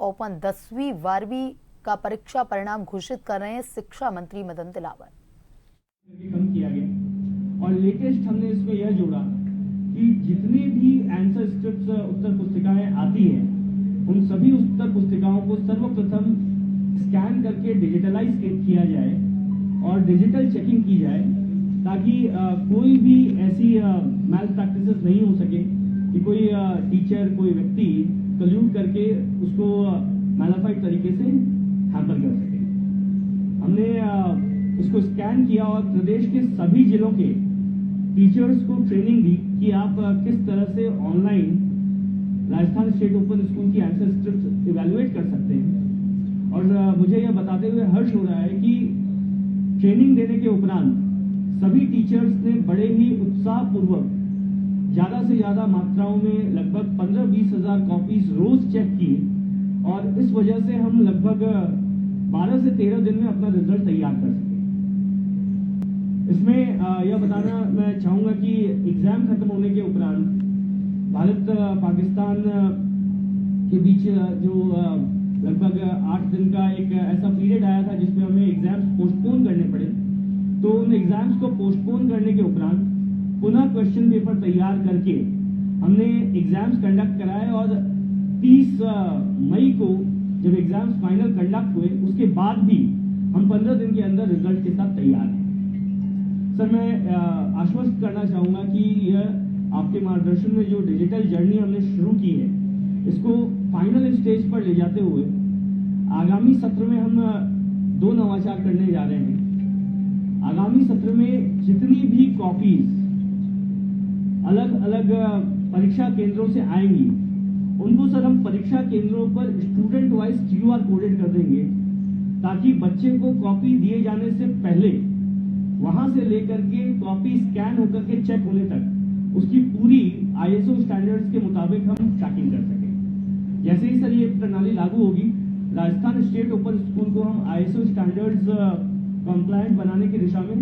Open 10वीं 12वीं का परीक्षा परिणाम घोषित कर रहे हैं शिक्षा मंत्री मदन दिलावर। कम किया गया और लेटेस्ट हमने इसमें यह जोड़ा कि जितनी भी आंसर स्क्रिप्ट उत्तर पुस्तिकाएं आती हैं उन सभी उत्तर पुस्तिकाओं को सर्वप्रथम स्कैन करके डिजिटलाइज किया जाए और डिजिटल चेकिंग की जाए ताकि कोई भी ऐसी मैल प्रैक्टिसेस नहीं हो सके कि कोई टीचर कोई व्यक्ति कल्यूड करके उसको मैलाफाइड तरीके से हैम्पर कर सके। हमने इसको स्कैन किया और प्रदेश के सभी जिलों के टीचर्स को ट्रेनिंग दी कि आप किस तरह से online Rajasthan state open school की आंसर स्क्रिप्ट इवैल्यूएट कर सकते हैं। और मुझे यह बताते हुए हर्ष हो रहा है कि ट्रेनिंग देने के उपरांत सभी टीचर्स ने बड़े ही उत्साहपूर्वक ज्यादा से ज्यादा मात्राओं में लगभग 15-20 हजार कॉपीज रोज चेक की और इस वजह से हम लगभग 12 से 13 दिन में अपना रिजल्ट तैयार कर सके। इसमें यह बताना मैं चाहूंगा कि एग्जाम खत्म होने के उपरांत भारत पाकिस्तान के बीच जो लगभग 8 दिन का एक ऐसा पीरियड आया था जिसमें हमें एग्जाम्स पोस्टपोन करने पड़े। तो उन एग्जाम्स को पोस्टपोन करने के उपरांत पुनः क्वेश्चन पेपर तैयार करके हमने एग्जाम्स कंडक्ट कराए और 30 मई को जब एग्जाम्स फाइनल कंडक्ट हुए उसके बाद भी हम 15 दिन के अंदर रिजल्ट के साथ तैयार हैं। सर, मैं आश्वस्त करना चाहूंगा कि यह आपके मार्गदर्शन में जो डिजिटल जर्नी हमने शुरू की है इसको फाइनल स्टेज पर ले जाते हुए आगामी सत्र में हम 2 नवाचार करने जा रहे हैं। आगामी सत्र में जितनी भी कॉपीज अलग अलग परीक्षा केंद्रों से आएंगी उनको सर हम परीक्षा केंद्रों पर स्टूडेंट वाइज QR कोडेड कर देंगे ताकि बच्चे को कॉपी दिए जाने से पहले वहां से लेकर के कॉपी स्कैन होकर के चेक होने तक उसकी पूरी ISO स्टैंडर्ड्स के मुताबिक हम ट्रैकिंग कर सकें। जैसे ही सर ये प्रणाली लागू होगी राजस्थान स्टेट ओपन स्कूल को हम ISO स्टैंडर्ड्स कंप्लायंट बनाने की दिशा में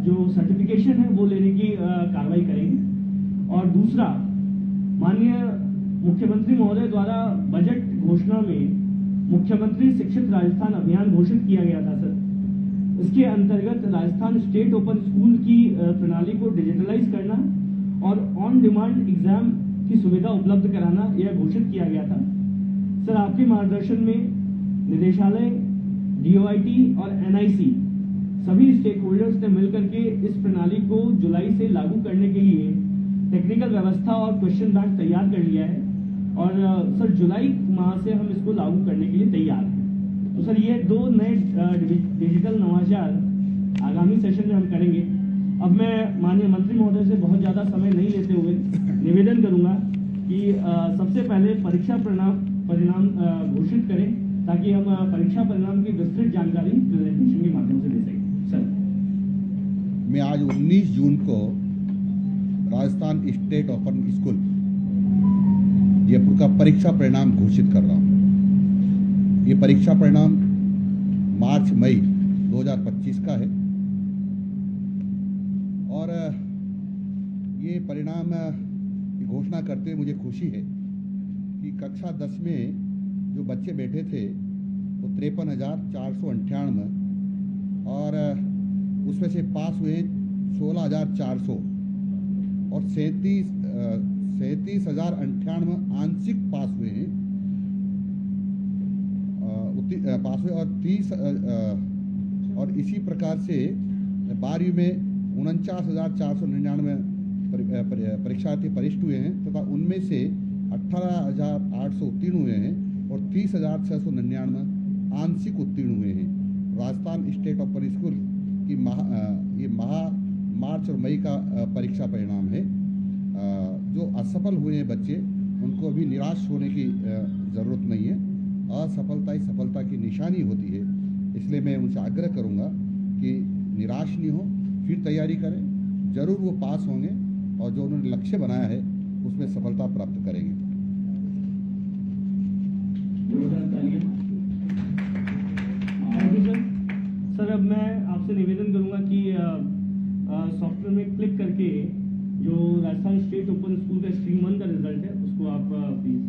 जो सर्टिफिकेशन है वो लेने की कार्रवाई करेंगे। और दूसरा, माननीय मुख्यमंत्री महोदय द्वारा बजट घोषणा में मुख्यमंत्री शिक्षित राजस्थान अभियान घोषित किया गया था सर। इसके अंतर्गत राजस्थान स्टेट ओपन स्कूल की प्रणाली को डिजिटलाइज करना और ऑन डिमांड एग्जाम की सुविधा उपलब्ध कराना यह घोषित किया गया था। सर, आपके मार्गदर्शन में निदेशालय, DOIT और NIC सभी स्टेक होल्डर्स ने मिलकर के इस प्रणाली को जुलाई से लागू करने के लिए टेक्निकल व्यवस्था और क्वेश्चन बैंक तैयार कर लिया है और सर जुलाई माह से हम इसको लागू करने के लिए तैयार हैं। तो सर ये 2 नए डिजिटल नवाचार आगामी सेशन में हम करेंगे। अब मैं माननीय मंत्री महोदय से बहुत ज़्यादा समय नहीं लेते हुए निवेदन करूंगा कि सबसे पहले परीक्षा परिणाम घोषित करें ताकि हम परीक्षा परिणाम की विस्तृत जानकारी प्रेजेंटेशन के माध्यम से दे सकें। सर, मैं आज 19 जून को Rajasthan state open school Jaipur का परीक्षा परिणाम घोषित कर रहा हूँ। ये परीक्षा परिणाम मार्च-मई 2025 का है और ये परिणाम की घोषणा करते हुए मुझे खुशी है कि कक्षा 10 में जो बच्चे बैठे थे वो 53,498 और उसमें से पास हुए 16,400 और 37,098 आंशिक पास हुए हैं पास हुए और 30 और इसी प्रकार से 12वीं में 49,499 परीक्षार्थी वरिष्ठ हुए हैं तथा उनमें से 18,800 उत्तीर्ण हुए हैं और 30,699 आंशिक उत्तीर्ण हुए हैं। राजस्थान स्टेट ओपन स्कूल की ये मार्च और मई का परीक्षा परिणाम है। जो असफल हुए हैं बच्चे उनको अभी निराश होने की ज़रूरत नहीं है। असफलता ही सफलता की निशानी होती है, इसलिए मैं उनसे आग्रह करूंगा कि निराश नहीं हो, फिर तैयारी करें, ज़रूर वो पास होंगे और जो उन्होंने लक्ष्य बनाया है उसमें सफलता प्राप्त करेंगे। सर, अब मैं आपसे निवेदन करूंगा कि सॉफ्टवेयर में क्लिक करके जो राजस्थान स्टेट ओपन स्कूल का स्ट्रीम 1 का रिजल्ट है उसको आप प्लीज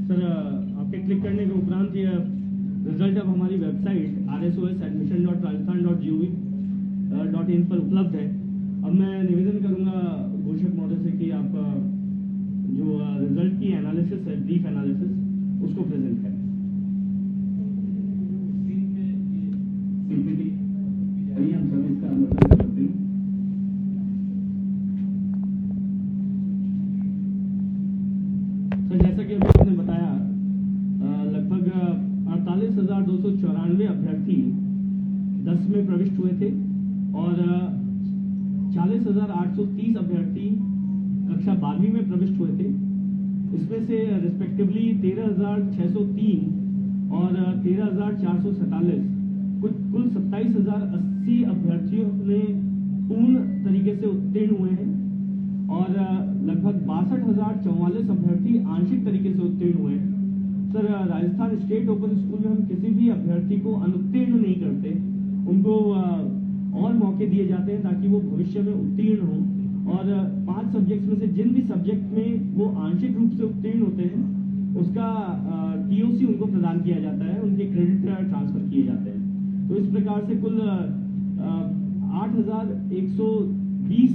सर आपके क्लिक करने के उपरांत ये रिजल्ट अब हमारी वेबसाइट rsosadmission.rajasthan.gov.in पर उपलब्ध है। अब मैं निवेदन करूंगा घोषक महोदय से कि आप जो रिजल्ट की एनालिसिस है, ब्रीफ एनालिसिस, उसको प्रेजेंट करें। हम सब इसका मतलब करते हैं। सर जैसा कि अभी आपने बताया, लगभग 48,294 अभ्यर्थी 10 में प्रविष्ट हुए थे और 40,830 अभ्यर्थी कक्षा 12वीं में प्रविष्ट हुए थे। इसमें से रिस्पेक्टिवली 13,603 और 13,447 कुल 27,080 अभ्यर्थियों ने पूर्ण तरीके से उत्तीर्ण हुए हैं और लगभग 62,044 अभ्यर्थी आंशिक तरीके से उत्तीर्ण हुए हैं। Sir Rajasthan state open school में हम किसी भी अभ्यर्थी को अनुत्तीर्ण नहीं करते, उनको और मौके दिए जाते हैं ताकि वो भविष्य में उत्तीर्ण हो। और 5 सब्जेक्ट्स में से जिन भी सब्जेक्ट में वो आंशिक रूप से उत्तीर्ण होते हैं उसका TOC उनको प्रदान किया जाता है, उनके क्रेडिट ट्रांसफर किए जाते हैं। तो इस प्रकार से कुल 8,120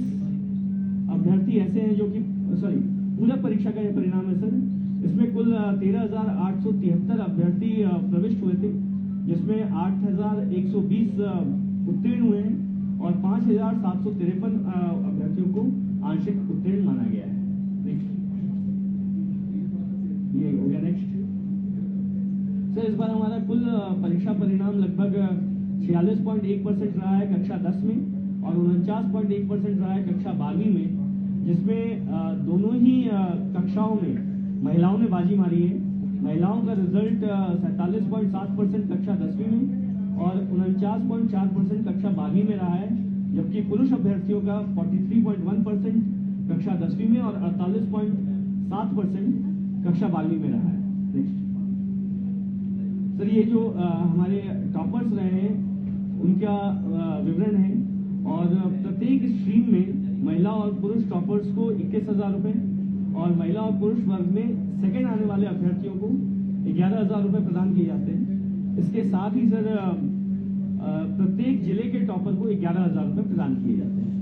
अभ्यर्थी ऐसे हैं जो कि पूरक परीक्षा का यह परिणाम है सर। इसमें कुल 13,873 अभ्यर्थी प्रविष्ट हुए थे, जिसमें 8,120 उत्तीर्ण हुए हैं और 5,753 अभ्यर्थियों को आंशिक उत्तीर्ण माना गया है। नेक्स्ट, ये हो गया। नेक्स्ट सर, इस बार हमारा कुल परीक्षा परिणाम लगभग 46.1% रहा है कक्षा 10 में और 49.1% रहा है कक्षा 12वीं में, जिसमें दोनों ही कक्षाओं में महिलाओं ने बाजी मारी है। महिलाओं का रिजल्ट 47.7% कक्षा 10वीं में और 49.4% कक्षा 12वीं में रहा है, जबकि पुरुष अभ्यर्थियों का 43.1% कक्षा 10वीं में और 48.7% कक्षा 12वीं में रहा है। नेक्स्ट सर, ये जो हमारे टॉपर्स रहे हैं उनका विवरण है और प्रत्येक स्ट्रीम में महिला और पुरुष टॉपर्स को 21,000 रुपये और महिला और पुरुष वर्ग में सेकेंड आने वाले अभ्यर्थियों को 11,000 रुपये प्रदान किए जाते हैं। इसके साथ ही सर प्रत्येक जिले के टॉपर को 11,000 रुपये प्रदान किए जाते हैं।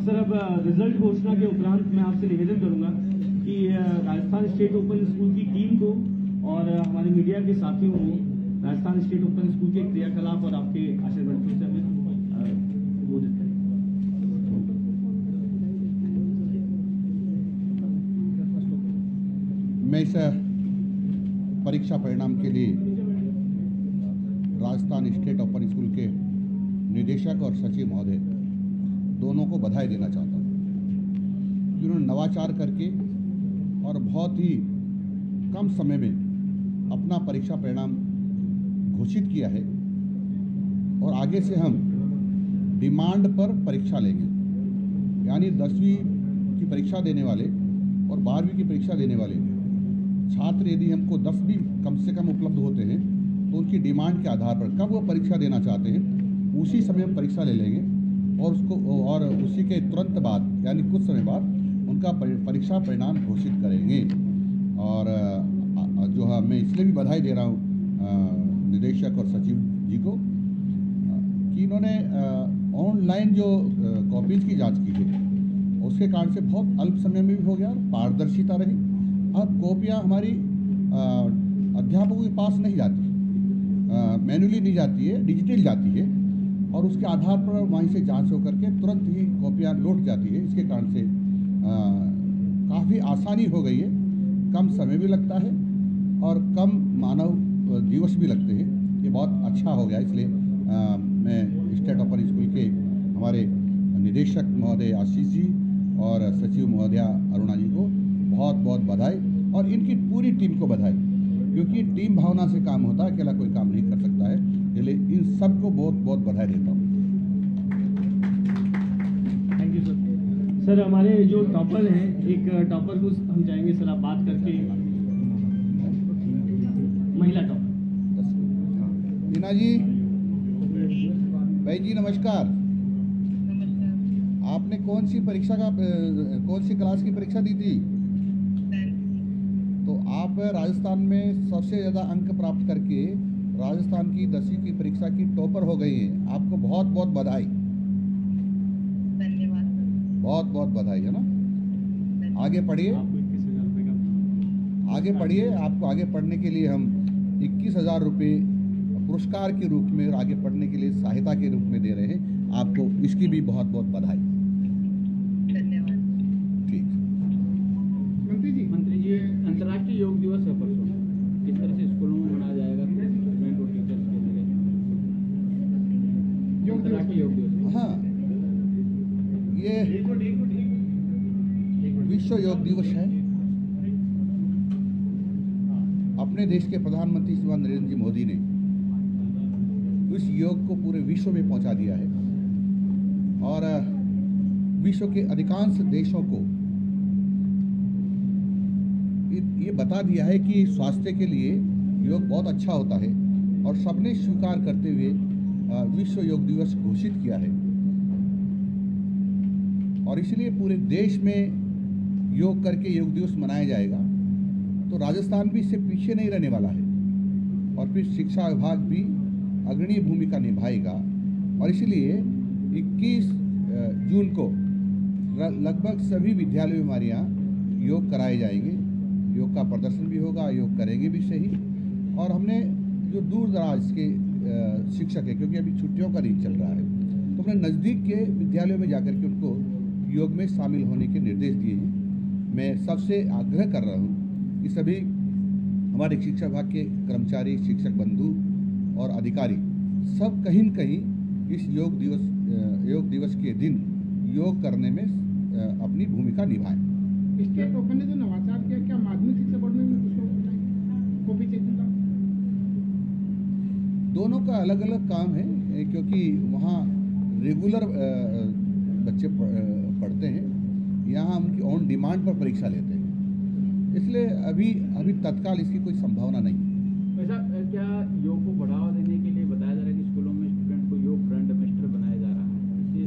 सर अब रिजल्ट घोषणा के उपरांत मैं आपसे निवेदन करूंगा कि राजस्थान स्टेट ओपन स्कूल की टीम को और हमारे मीडिया के साथियों को राजस्थान स्टेट ओपन स्कूल के क्रियाकलाप और आपके आशीर्वादों से हमें संबोधित करें। मैं इस परीक्षा परिणाम के लिए राजस्थान स्टेट ओपन स्कूल के निदेशक और सचिव महोदय दोनों को बधाई देना चाहता हूँ, जिन्होंने नवाचार करके और बहुत ही कम समय में अपना परीक्षा परिणाम घोषित किया है और आगे से हम डिमांड पर परीक्षा लेंगे। यानी 10वीं की परीक्षा देने वाले और 12वीं की परीक्षा देने वाले छात्र यदि हमको 10 भी कम से कम उपलब्ध होते हैं तो उनकी डिमांड के आधार पर कब वो परीक्षा देना चाहते हैं उसी समय हम परीक्षा ले लेंगे और उसी के तुरंत बाद यानी कुछ समय बाद उनका परीक्षा परिणाम घोषित करेंगे। और जो है मैं इसलिए भी बधाई दे रहा हूँ निदेशक और सचिव जी को कि इन्होंने ऑनलाइन जो कॉपीज की जांच की है उसके कारण से बहुत अल्प समय में भी हो गया, पारदर्शिता रही। अब कॉपियाँ हमारी अध्यापकों के पास नहीं जाती, मैनुअली नहीं जाती है, डिजिटल जाती है और उसके आधार पर वहीं से जांच होकर के तुरंत ही कॉपियाँ लौट जाती है। इसके कारण से काफ़ी आसानी हो गई है, कम समय भी लगता है और कम मानव दिवस भी लगते हैं। ये बहुत अच्छा हो गया। इसलिए मैं स्टेट ओपन स्कूल के हमारे निदेशक महोदय आशीष जी और सचिव महोदया अरुणा जी को बहुत बहुत बधाई और इनकी पूरी टीम को बधाई, क्योंकि टीम भावना से काम होता है, अकेला कोई काम नहीं कर सकता है। इसलिए इन सबको बहुत बहुत बधाई देता हूँ। Thank you sir. सर हमारे जो टॉपर हैं, एक टॉपर को हम चाहेंगे सर आप बात करके, महिला टॉपर टीना जी भाई जी नमस्कार। नमस्कार। आपने कौन सी क्लास की परीक्षा दी थी? तो आप राजस्थान में सबसे ज़्यादा अंक प्राप्त करके राजस्थान की 10वीं की परीक्षा की टॉपर हो गई हैं। आपको बहुत बहुत बधाई। धन्यवाद। बहुत बहुत बधाई, है ना। आगे पढ़िए, आगे पढ़िए। आपको आगे पढ़ने के लिए हम 21,000 रुपये पुरस्कार के रूप में और आगे पढ़ने के लिए सहायता के रूप में दे रहे हैं। आपको इसकी भी बहुत बहुत बधाई। धन्यवाद। ठीक। मंत्री जी अंतर्राष्ट्रीय योग दिवस है परसों, किस तरह से स्कूलों में मनाया जाएगा स्टूडेंट और टीचर्स के लिए अंतर्राष्ट्रीय योग दिवस? हाँ, ये विश्व योग दिवस है। अपने देश के प्रधानमंत्री श्रीमान नरेंद्र जी मोदी ने इस योग को पूरे विश्व में पहुंचा दिया है और विश्व के अधिकांश देशों को ये बता दिया है कि स्वास्थ्य के लिए योग बहुत अच्छा होता है और सबने स्वीकार करते हुए विश्व योग दिवस घोषित किया है। और इसलिए पूरे देश में योग करके योग दिवस मनाया जाएगा। तो राजस्थान भी इससे पीछे नहीं रहने वाला है और फिर शिक्षा विभाग भी अग्रणी भूमिका निभाएगा। और इसलिए 21 जून को लगभग सभी विद्यालयों में हमारे यहाँ योग कराए जाएंगे। योग का प्रदर्शन भी होगा, योग करेंगे भी सही। और हमने जो दूर दराज के शिक्षक है, क्योंकि अभी छुट्टियों का दिन चल रहा है, तो हमने नज़दीक के विद्यालयों में जाकर के उनको योग में शामिल होने के निर्देश दिए हैं। मैं सबसे आग्रह कर रहा हूँ कि सभी हमारे शिक्षा विभाग के कर्मचारी, शिक्षक बंधु और अधिकारी सब कहीं न कहीं इस योग दिवस के दिन योग करने में अपनी भूमिका निभाएं। स्टेट ओपन ने जो नवाचार किया, क्या माध्यमिक शिक्षा बोर्ड में कुछ बताएं? कॉपी चेकिंग का दोनों का अलग अलग काम है, क्योंकि वहाँ रेगुलर बच्चे पढ़ते हैं, यहाँ उनकी ऑन डिमांड पर परीक्षा लेते हैं। इसलिए अभी तत्काल इसकी कोई संभावना नहीं। ऐसा क्या योग को बढ़ावा देने के लिए बताया जा रहा है कि स्कूलों में स्टूडेंट को योग ब्रांड एम्बेसडर बनाया जा रहा है? इससे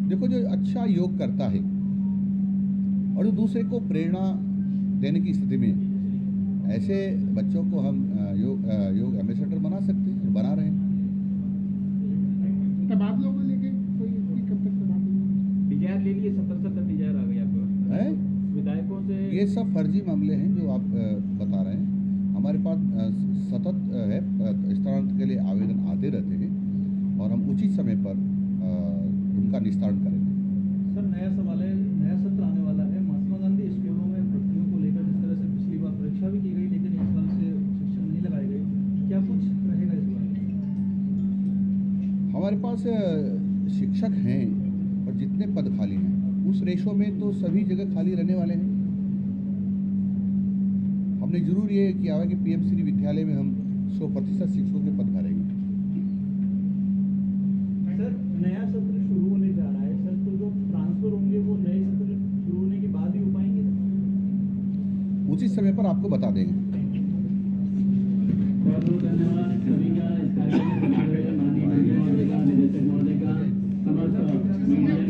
देखो, जो अच्छा योग करता है और जो दूसरे को प्रेरणा देने की स्थिति में, ऐसे बच्चों को हम योग एम्बेसडर बना सकते हैं, बना रहे हैं। तबादलों को लेके कोई कब तक तबादला? डिजायर ले लिए, 70 डिजायर आ गई आपके पास है? विधायकों से। ये सब फर्जी मामले हैं जो आप बता रहे हैं। हमारे पास सतत है स्थानांतरण के लिए आवेदन आते रहते हैं और हम उचित समय पर उनका निस्तारण करेंगे। सर, नया सवाल है, नया सत्र आने वाला है। महात्मा गांधी स्कूलों में भर्तियों को लेकर जिस तरह से पिछली बार परीक्षा भी की गई लेकिन इस साल से शिक्षक नहीं लगाए गए, क्या कुछ रहेगा इस बार? हमारे पास शिक्षक हैं और जितने पद खाली हैं उस रेशो में तो सभी जगह खाली रहने वाले हैं। हमने जरूर ये किया है कि पीएम श्री विद्यालय में हम 100% शिक्षकों के पद भरेंगे। सर, नया सत्र शुरू होने जा रहा है सर, तो जो ट्रांसफर होंगे वो नए सत्र शुरू होने के बाद ही हो पाएंगे? उचित समय पर आपको बता देंगे। बहुत बहुत धन्यवाद सभी का इस कार्यक्रम में माननीय निदेशक महोदय का समस्त